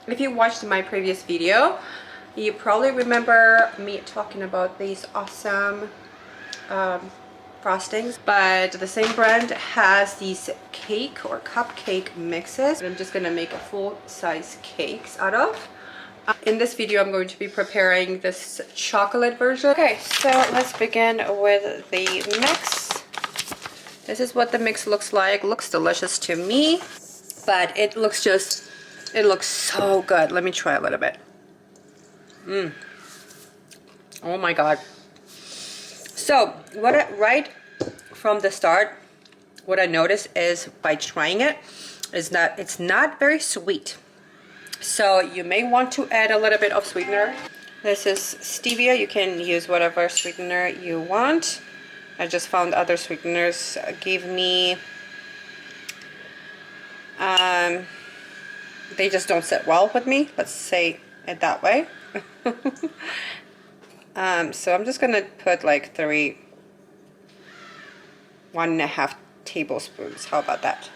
If you watched my previous video, you probably remember me talking about these awesome frostings, but the same brand has these cake or cupcake mixes. I'm just gonna make a full-size cakes out of. In this video, I'm going to be preparing this chocolate version. Okay, so let's begin with the mix. This is what the mix looks like. Looks delicious to me, but it looks so good. Let me try a little bit. Oh my God. So right from the start, what I noticed is by trying it is that it's not very sweet. So you may want to add a little bit of sweetener. This is stevia. You can use whatever sweetener you want. I just found other sweeteners gave me, they just don't sit well with me. Let's say it that way. So I'm just gonna put like 1.5 tablespoons. How about that?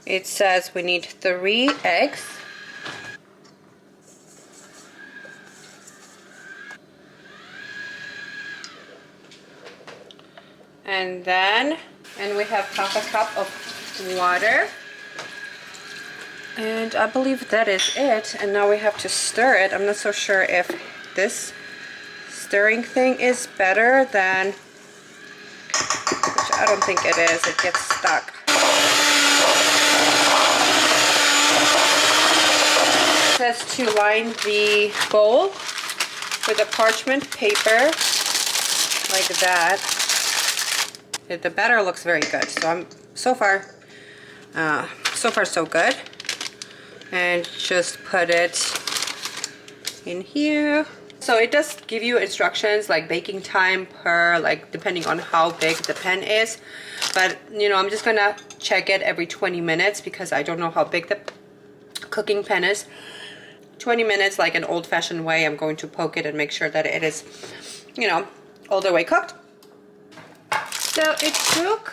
It says we need 3 eggs. And we have 1/2 cup of water. And I believe that is it. And now we have to stir it. I'm not so sure if this stirring thing is better than, which I don't think it is. It gets stuck. It says to line the bowl with a parchment paper like that. The batter looks very good, so I'm so far so good. And just put it in here. So it does give you instructions like baking time per, like depending on how big the pan is, but you know, I'm just gonna check it every 20 minutes because I don't know how big the cooking pan is. 20 minutes, like an old-fashioned way. I'm going to poke it and make sure that it is, you know, all the way cooked. So it took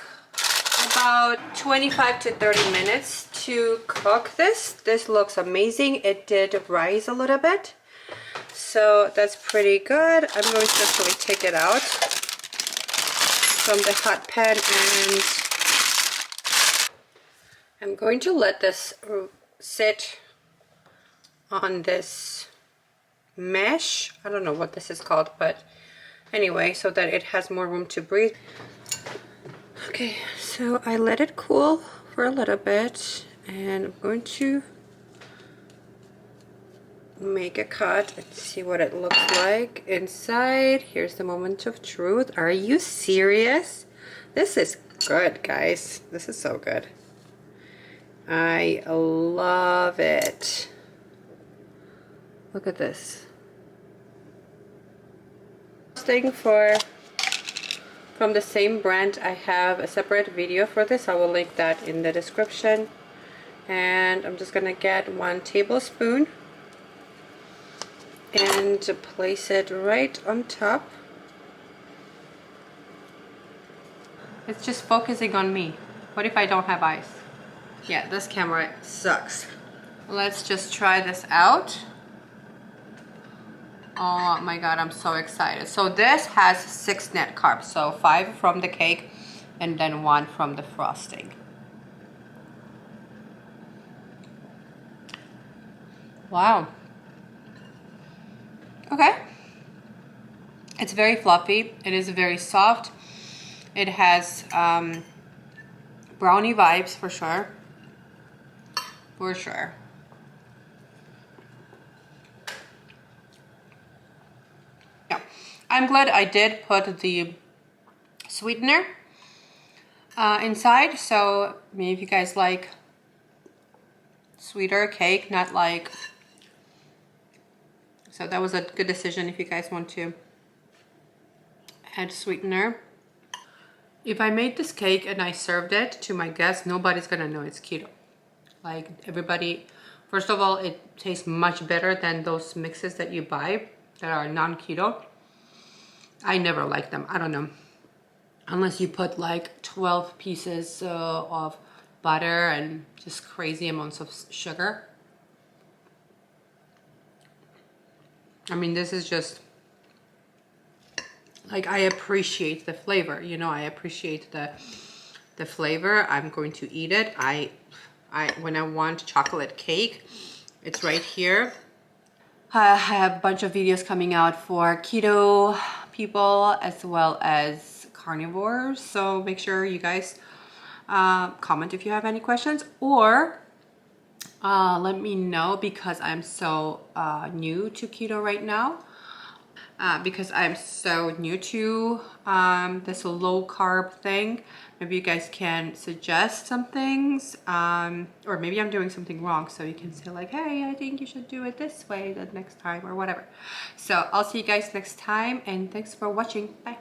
about 25 to 30 minutes to cook this. This looks amazing. It did rise a little bit, so that's pretty good. I'm going to actually take it out from the hot pan and I'm going to let this sit on this mesh. I don't know what this is called, but anyway, so that it has more room to breathe. Okay, so I let it cool for a little bit and I'm going to make a cut and see what it looks like inside. Here's the moment of truth. Are you serious? This is good, guys. This is so good. I love it. Look at this. Thing from the same brand. I have a separate video for this. I will link that in the description. And I'm just gonna get 1 tablespoon and place it right on top. It's just focusing on me. What if I don't have eyes? Yeah, this camera sucks. Let's just try this out. Oh my God, I'm so excited. So this has 6 net carbs. So 5 from the cake and then 1 from the frosting. Wow. Okay. It's very fluffy. It is very soft. It has brownie vibes for sure. For sure. I'm glad I did put the sweetener inside. So maybe if you guys like sweeter cake, not like, so that was a good decision if you guys want to add sweetener. If I made this cake and I served it to my guests, nobody's gonna know it's keto. Like everybody, first of all, it tastes much better than those mixes that you buy that are non-keto. I never like them. I don't know. Unless you put like 12 pieces of butter and just crazy amounts of sugar. I mean, this is just like, I appreciate the flavor, you know, I appreciate the flavor. I'm going to eat it. When I want chocolate cake, it's right here. I have a bunch of videos coming out for keto people as well as carnivores. So make sure you guys comment if you have any questions, or let me know, because I'm so new to keto right now. Because I'm so new to this low carb thing. Maybe you guys can suggest some things, or maybe I'm doing something wrong, so you can say like, hey, I think you should do it this way the next time, or whatever. So I'll see you guys next time, and thanks for watching. Bye.